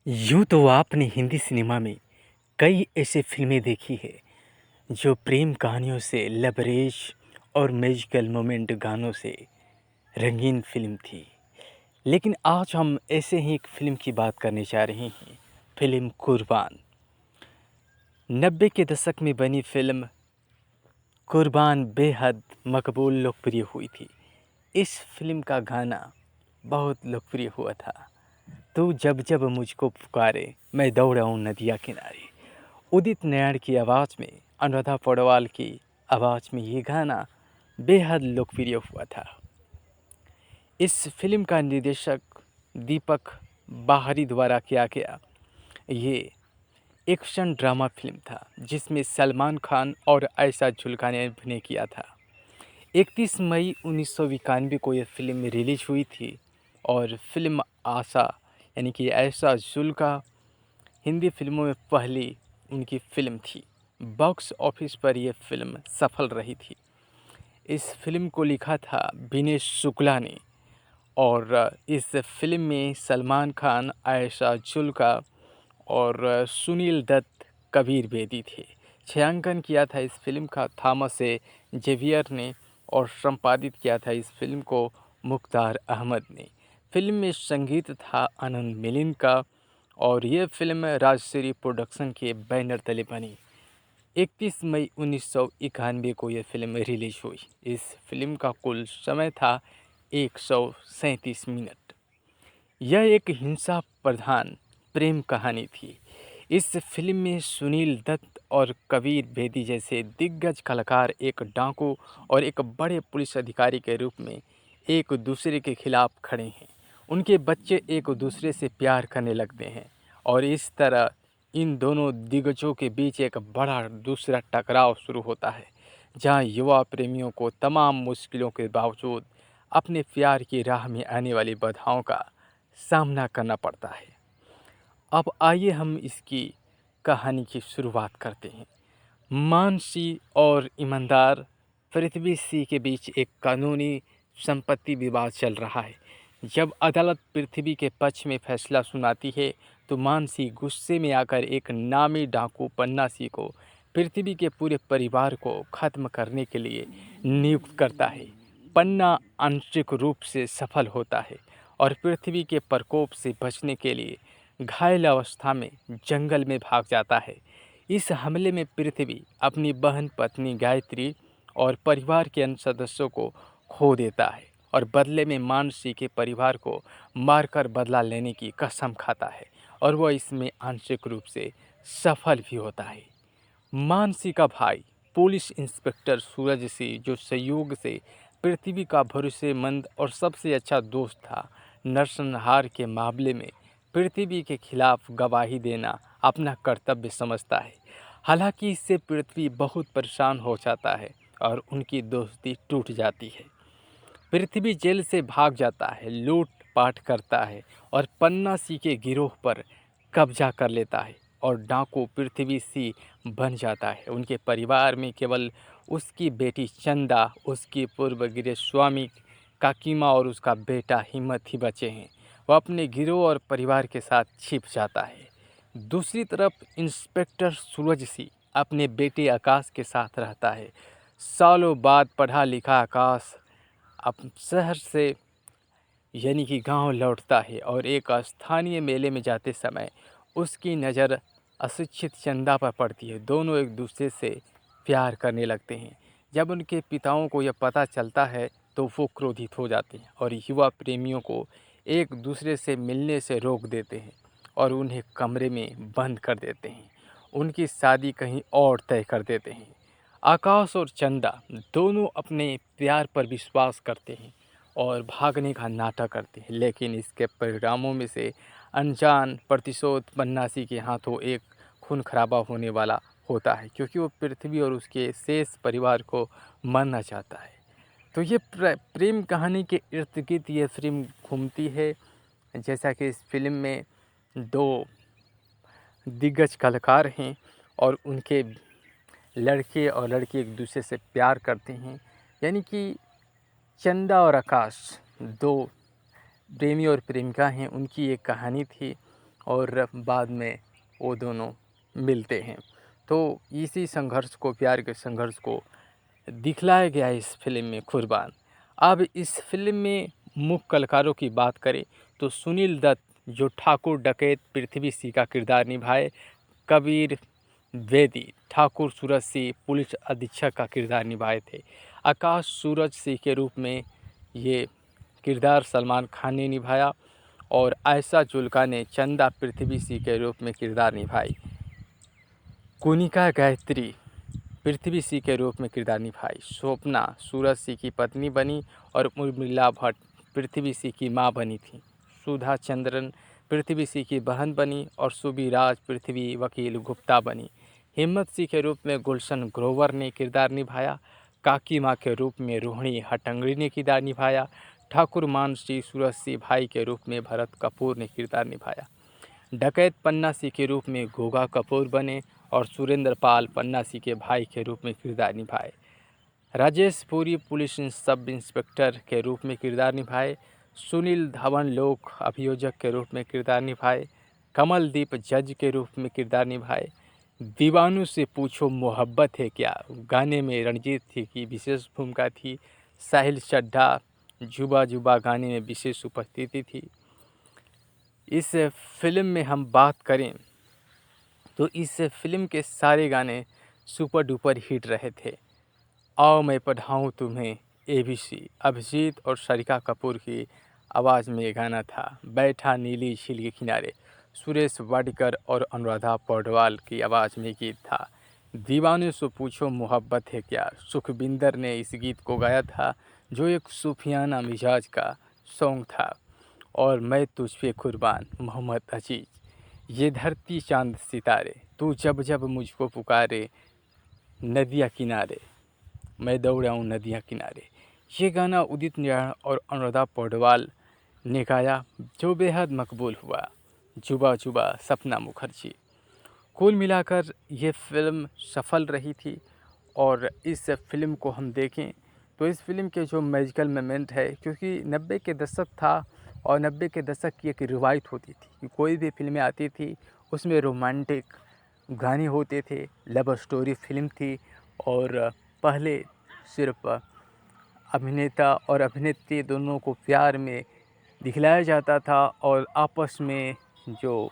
यूँ तो आपने हिंदी सिनेमा में कई ऐसी फ़िल्में देखी है जो प्रेम कहानियों से लबरेज और मैजिकल मोमेंट गानों से रंगीन फ़िल्म थी। लेकिन आज हम ऐसे ही एक फ़िल्म की बात करने जा रहे हैं, फ़िल्म कुर्बान। 90 के दशक में बनी फ़िल्म कुर्बान बेहद मकबूल लोकप्रिय हुई थी। इस फ़िल्म का गाना बहुत लोकप्रिय हुआ था। तू जब जब मुझको पुकारे मैं दौड़ आऊँ नदिया किनारे। उदित नारायण की आवाज़ में, अनुराधा पौडवाल की आवाज़ में ये गाना बेहद लोकप्रिय हुआ था। इस फ़िल्म का निर्देशक दीपक बाहरी द्वारा किया गया ये एक्शन ड्रामा फ़िल्म था जिसमें सलमान खान और आयशा जुल्का ने अभिनय किया था। 31 मई 1991 को यह फ़िल्म रिलीज़ हुई थी और फ़िल्म आशा यानी कि आयशा जुल्का हिंदी फ़िल्मों में पहली उनकी फ़िल्म थी। बॉक्स ऑफिस पर यह फ़िल्म सफल रही थी। इस फ़िल्म को लिखा था विनेश शुक्ला ने और इस फ़िल्म में सलमान खान, आयशा जुल्का और सुनील दत्त, कबीर बेदी थे। छायांकन किया था इस फ़िल्म का थॉमस ए जेवियर ने और संपादित किया था इस फ़िल्म को मुख्तार अहमद ने। फ़िल्म में संगीत था आनंद मिलिंद का और ये फ़िल्म राजश्री प्रोडक्शन के बैनर तले बनी। 31 मई 1991 को यह फ़िल्म रिलीज़ हुई। इस फ़िल्म का कुल समय था 137 मिनट। यह एक हिंसा प्रधान प्रेम कहानी थी। इस फ़िल्म में सुनील दत्त और कबीर बेदी जैसे दिग्गज कलाकार एक डाकू और एक बड़े पुलिस अधिकारी के रूप में एक दूसरे के खिलाफ खड़े हैं। उनके बच्चे एक दूसरे से प्यार करने लगते हैं और इस तरह इन दोनों दिग्गजों के बीच एक बड़ा दूसरा टकराव शुरू होता है, जहां युवा प्रेमियों को तमाम मुश्किलों के बावजूद अपने प्यार की राह में आने वाली बाधाओं का सामना करना पड़ता है। अब आइए हम इसकी कहानी की शुरुआत करते हैं। मान सिंह और ईमानदार पृथ्वी सिंह के बीच एक कानूनी संपत्ति विवाद चल रहा है। जब अदालत पृथ्वी के पक्ष में फैसला सुनाती है तो मान सिंह गुस्से में आकर एक नामी डाकू पन्ना सिंह को पृथ्वी के पूरे परिवार को खत्म करने के लिए नियुक्त करता है। पन्ना आंशिक रूप से सफल होता है और पृथ्वी के प्रकोप से बचने के लिए घायल अवस्था में जंगल में भाग जाता है। इस हमले में पृथ्वी अपनी बहन पत्नी गायत्री और परिवार के अन्य सदस्यों को खो देता है और बदले में मानसी के परिवार को मारकर बदला लेने की कसम खाता है और वह इसमें आंशिक रूप से सफल भी होता है। मानसी का भाई पुलिस इंस्पेक्टर सूरज सिंह जो संयोग से पृथ्वी का भरोसेमंद और सबसे अच्छा दोस्त था, नरसंहार के मामले में पृथ्वी के खिलाफ गवाही देना अपना कर्तव्य समझता है। हालांकि इससे पृथ्वी बहुत परेशान हो जाता है और उनकी दोस्ती टूट जाती है। पृथ्वी जेल से भाग जाता है, लूट-पाट करता है और पन्ना सिंह के गिरोह पर कब्जा कर लेता है और डाकू पृथ्वी सिंह बन जाता है। उनके परिवार में केवल उसकी बेटी चंदा, उसकी पूर्व गृहस्वामी काकीमा और उसका बेटा हिम्मत ही बचे हैं। वह अपने गिरोह और परिवार के साथ छिप जाता है। दूसरी तरफ इंस्पेक्टर सूरज सिंह अपने बेटे आकाश के साथ रहता है। सालों बाद पढ़ा लिखा आकाश अब शहर से यानी कि गांव लौटता है और एक स्थानीय मेले में जाते समय उसकी नज़र अशिक्षित चंदा पर पड़ती है। दोनों एक दूसरे से प्यार करने लगते हैं। जब उनके पिताओं को यह पता चलता है तो वो क्रोधित हो जाते हैं और युवा प्रेमियों को एक दूसरे से मिलने से रोक देते हैं और उन्हें कमरे में बंद कर देते हैं। उनकी शादी कहीं और तय कर देते हैं। आकाश और चंदा दोनों अपने प्यार पर विश्वास करते हैं और भागने का नाटक करते हैं, लेकिन इसके परिणामों में से अनजान प्रतिशोध पन्नासी के हाथों एक खून खराबा होने वाला होता है, क्योंकि वो पृथ्वी और उसके शेष परिवार को मारना चाहता है। तो ये प्रेम कहानी के इर्द गिर्द ये फिल्म घूमती है। जैसा कि इस फिल्म में दो दिग्गज कलाकार हैं और उनके लड़के और लड़की एक दूसरे से प्यार करते हैं, यानी कि चंदा और आकाश दो प्रेमी और प्रेमिका हैं, उनकी एक कहानी थी और बाद में वो दोनों मिलते हैं। तो इसी संघर्ष को, प्यार के संघर्ष को दिखलाया गया है इस फ़िल्म में कुर्बान। अब इस फ़िल्म में मुख्य कलाकारों की बात करें तो सुनील दत्त जो ठाकुर डकैत पृथ्वी सिंह का किरदार निभाए, कबीर बेदी ठाकुर सूरज सिंह पुलिस अधीक्षक का किरदार निभाए थे। आकाश सूरज सिंह के रूप में ये किरदार सलमान खान ने निभाया और आयशा जुल्का ने चंदा पृथ्वी सिंह के रूप में किरदार निभाई। कोनिका गायत्री पृथ्वी सिंह के रूप में किरदार निभाई। स्वप्ना सूरज सिंह की पत्नी बनी और उर्मिला भट्ट पृथ्वी सिंह की मां बनी थी। सुधा चंद्रन पृथ्वी सिंह की बहन बनी और सुबीराज पृथ्वी वकील गुप्ता बनी। हिम्मत सिंह के रूप में गुलशन ग्रोवर ने किरदार निभाया। काकी माँ के रूप में रोहिणी हट्टंगडी ने किरदार निभाया। ठाकुर मान सिंह सूरज सिंह भाई के रूप में भरत कपूर ने किरदार निभाया। डकैत पन्ना सिंह के रूप में गोगा कपूर बने और सुरेंद्र पाल पन्ना सिंह के भाई के रूप में किरदार निभाए। Rajesh Puri police sub inspector के रूप में किरदार निभाए। सुनील धवन लोक अभियोजक के रूप में किरदार निभाए। कमलदीप जज के रूप में किरदार निभाए। दीवानों से पूछो मोहब्बत है क्या गाने में रणजीत सिंह की विशेष भूमिका थी। साहिल चड्ढा जुबा जुबा गाने में विशेष उपस्थिति थी। इस फिल्म में हम बात करें तो इस फिल्म के सारे गाने सुपर डुपर हिट रहे थे। आओ मैं पढ़ाऊँ तुम्हें ABC अभिजीत और सरिका कपूर की आवाज़ में ये गाना था। बैठा नीली झील के किनारे सुरेश वाडकर और अनुराधा पौडवाल की आवाज़ में गीत था। दीवाने से पूछो मोहब्बत है क्या सुखविंदर ने इस गीत को गाया था, जो एक सूफियाना मिजाज का सॉन्ग था। और मैं तुझ पे कुर्बान मोहम्मद अजीज़। ये धरती चांद सितारे तू जब जब मुझको पुकारे, नदिया किनारे मैं दौड़ आऊँ नदिया किनारे। ये गाना उदित नारायण और अनुराधा पौडवाल ने गाया, जो बेहद मकबूल हुआ। जुबा जुबा सपना मुखर्जी। कुल मिलाकर ये फ़िल्म सफल रही थी। और इस फ़िल्म को हम देखें तो इस फ़िल्म के जो मैजिकल मोमेंट है, क्योंकि 90 के दशक था और 90 के दशक की एक रिवायत होती थी कि कोई भी फ़िल्में आती थी उसमें रोमांटिक गाने होते थे, लव स्टोरी फ़िल्म थी और पहले सिर्फ अभिनेता और अभिनेत्री दोनों को प्यार में दिखलाया जाता था और आपस में जो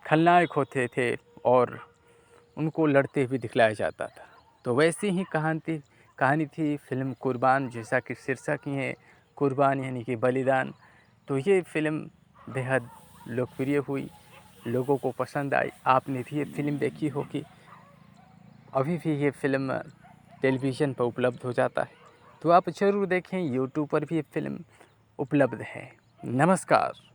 खलनायक होते थे और उनको लड़ते हुए दिखलाया जाता था। तो वैसी ही कहानी थी फ़िल्म कुर्बान, जैसा कि शीर्षक ही है कुर्बान यानी कि बलिदान। तो ये फ़िल्म बेहद लोकप्रिय हुई, लोगों को पसंद आई। आपने भी ये फ़िल्म देखी होगी। अभी भी ये फ़िल्म टेलीविज़न पर उपलब्ध हो जाता है, तो आप ज़रूर देखें। यूट्यूब पर भी ये फ़िल्म उपलब्ध है। नमस्कार।